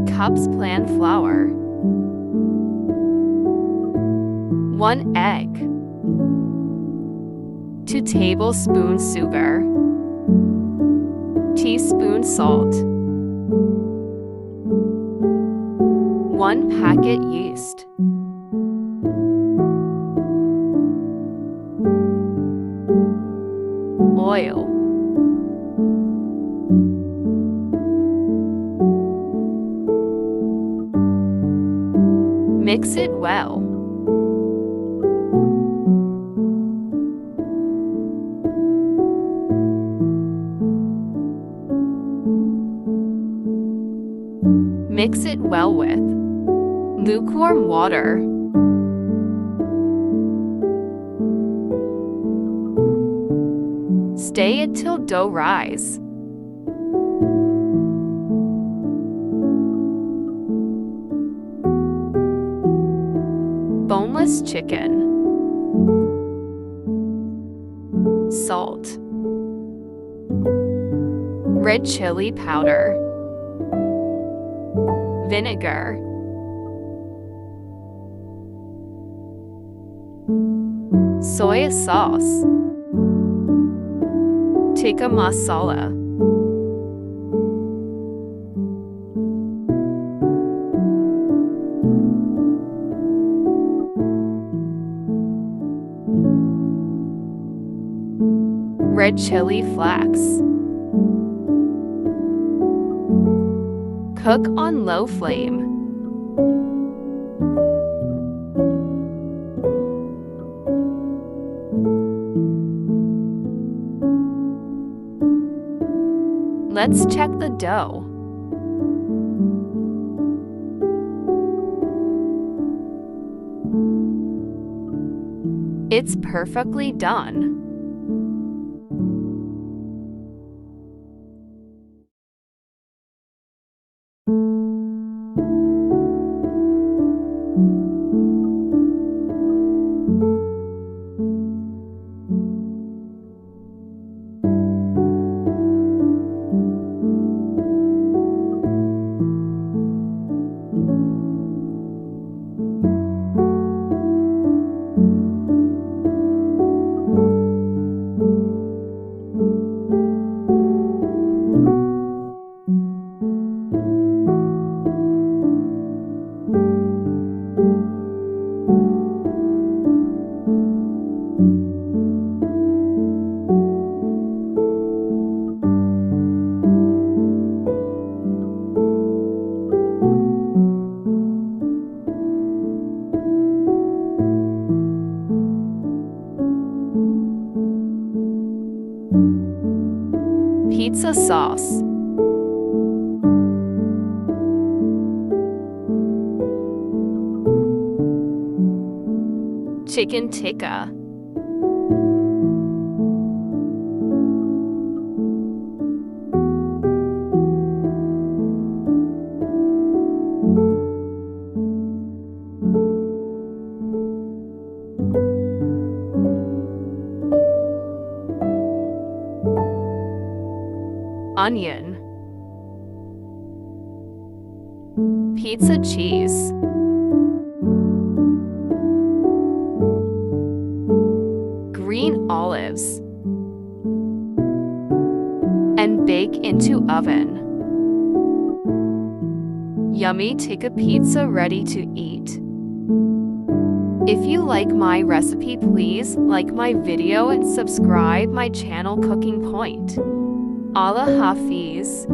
cups plain flour, 1 egg, 2 tablespoons sugar, teaspoon salt, 1 packet yeast, oil, mix it well. Mix it well with lukewarm water. Stay it till dough rise. Boneless chicken, salt, red chili powder, vinegar, soy sauce, tikka masala, red chili flakes. Cook on low flame. Let's check the dough. It's perfectly done. Pizza sauce, chicken tikka, onion, pizza cheese, green olives, and bake into oven. Yummy tikka pizza ready to eat. If you like my recipe, please like my video and subscribe my channel Cooking Point. Allah Hafiz.